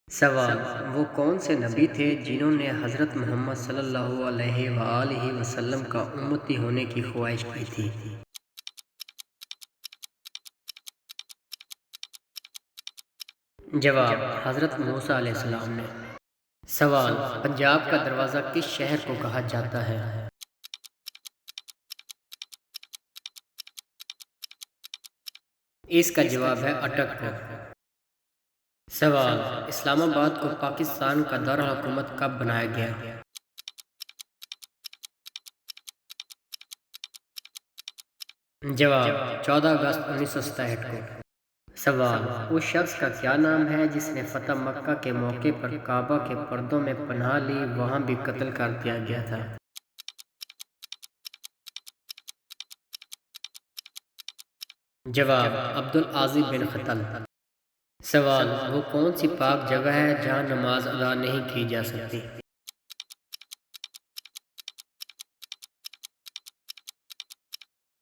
سوال: وہ کون سے نبی تھے جنہوں نے حضرت محمد صلی اللہ علیہ وآلہ وسلم کا امتی ہونے کی خواہش کی تھی؟ جواب: حضرت موسیٰ علیہ السلام نے۔ سوال: پنجاب کا دروازہ کس شہر کو کہا جاتا ہے؟ اس کا جواب ہے اٹک کو۔ سوال: اسلام آباد کو پاکستان کا دارالحکومت کب بنایا گیا؟ جواب: 14 اگست 1967 کو۔ سوال: اس شخص کا کیا نام ہے جس نے فتح مکہ کے موقع پر کعبہ کے پردوں میں پناہ لی، وہاں بھی قتل کر دیا گیا تھا؟ جواب: عبدالعزیز بن قتل۔ سوال: وہ کون سی پاک جگہ ہے جہاں نماز ادا نہیں کی جا سکتی؟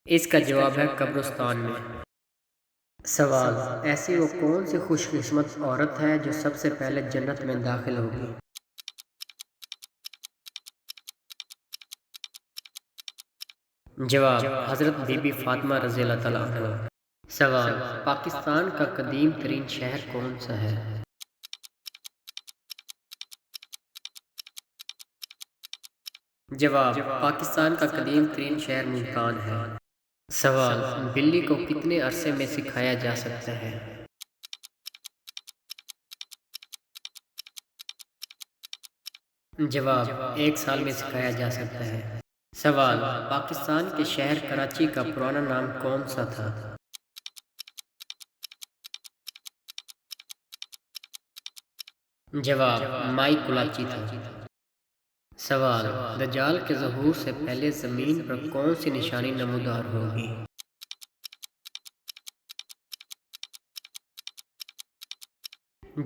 اس کا جواب ہے قبرستان میں۔ سوال: ایسی وہ کون سی خوش قسمت عورت ہے جو سب سے پہلے جنت میں داخل ہوگی؟ جواب: حضرت بی بی فاطمہ رضی اللہ تعالیٰ عنہ۔ سوال: پاکستان کا قدیم ترین شہر کون سا ہے؟ جواب: پاکستان کا قدیم ترین شہر ملتان ہے۔ سوال: بلی کو کتنے عرصے میں سکھایا جا سکتا ہے؟ جواب: 1 سال میں سکھایا جا سکتا ہے۔ سوال: پاکستان کے شہر کراچی کا پرانا نام کون سا تھا؟ جواب: مائی کلاچی تھا۔ سوال: دجال کے ظہور سے پہلے زمین پر کون سی نشانی نمودار ہوگی؟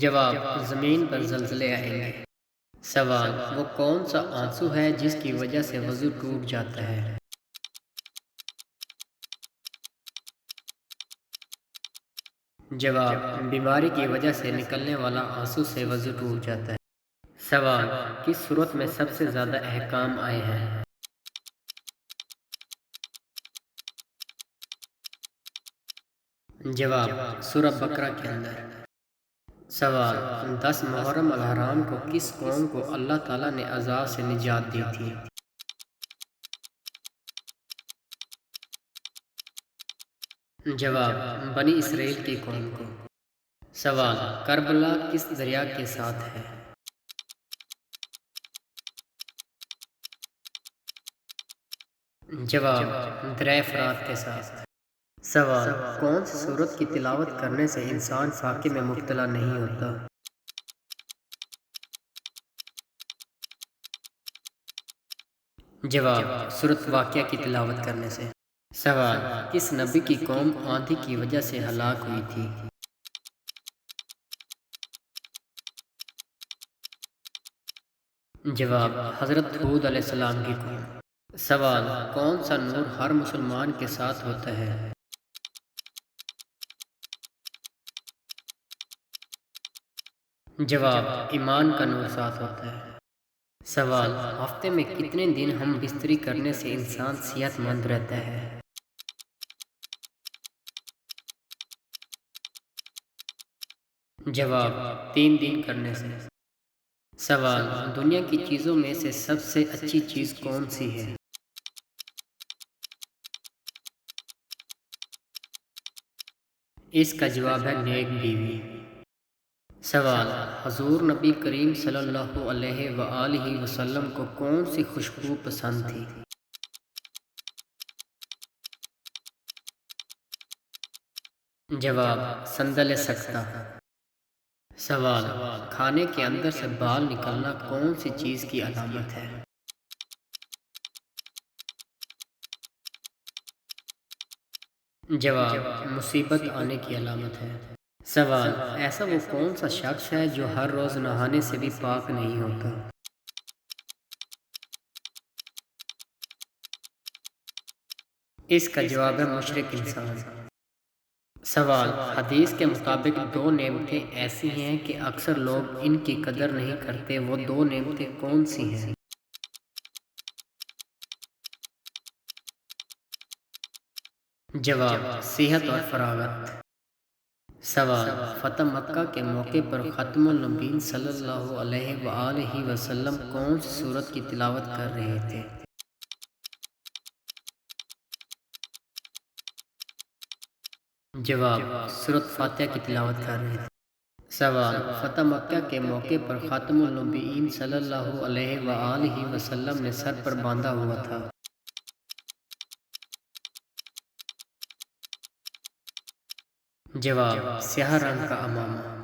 جواب: زمین پر زلزلے آئیں گے۔ سوال: وہ کون سا آنسو ہے جس کی وجہ سے وضو ٹوٹ جاتا ہے؟ جواب: بیماری کی وجہ سے نکلنے والا آنسو سے وضو ٹوٹ جاتا ہے۔ سوال: کس سورت میں سب سے زیادہ احکام آئے ہیں؟ جواب: سورہ بقرہ کے اندر۔ سوال: 10 محرم الحرام کو کس قوم کو اللہ تعالیٰ نے عذاب سے نجات دی تھی؟ جواب: بنی اسرائیل کی قوم کو۔ سوال: کربلا کس دریا کے ساتھ ہے؟ جواب: دریا فرات کے ساتھ۔ سوال: کون سی سورت کی تلاوت کرنے سے انسان فاقے میں مبتلا نہیں ہوتا؟ جواب: سورت واقعہ کی تلاوت کرنے سے۔ سوال: کس نبی کی قوم آندھی کی وجہ سے ہلاک ہوئی تھی؟ جواب: حضرت ہود علیہ السلام کی قوم۔ سوال: کون سا نور ہر مسلمان کے ساتھ ہوتا ہے؟ جواب: ایمان کا نور ساتھ ہوتا ہے۔ سوال: ہفتے میں کتنے دن ہم بستری کرنے سے انسان صحت مند رہتا ہے؟ جواب: 3 دن کرنے سے۔ سوال: دنیا کی چیزوں میں سے سب سے اچھی چیز کون سی ہے؟ اس کا جواب ہے نیک بیوی۔ سوال: حضور نبی کریم صلی اللہ علیہ وآلہ وسلم کو کون سی خوشبو پسند تھی؟ جواب: سندل سکتہ۔ سوال: کھانے کے اندر سے بال نکلنا کون سی چیز کی علامت ہے؟ جواب: مصیبت آنے کی علامت ہے۔ سوال: ایسا وہ کون سا شخص ہے جو ہر روز نہانے سے بھی پاک نہیں ہوتا؟ اس کا جواب ہے مشرک انسان۔ سوال: حدیث کے مطابق دو نعمتیں ایسی ہیں کہ اکثر لوگ ان کی قدر نہیں کرتے، وہ دو نعمتیں کون سی ہیں؟ جواب: صحت اور فراغت۔ سوال: فتح مکہ کے موقع پر ختم النبیین صلی اللہ علیہ وآلہ وسلم کون سی سورت کی تلاوت کر رہے تھے؟ جواب: سورۃ فاتحہ کی تلاوت کر رہے تھے۔ سوال: فتح مکہ کے موقع پر خاتم النبیین صلی اللہ علیہ وآلہ وسلم نے سر پر باندھا ہوا تھا؟ جواب: سیاہ رنگ کا عمامہ۔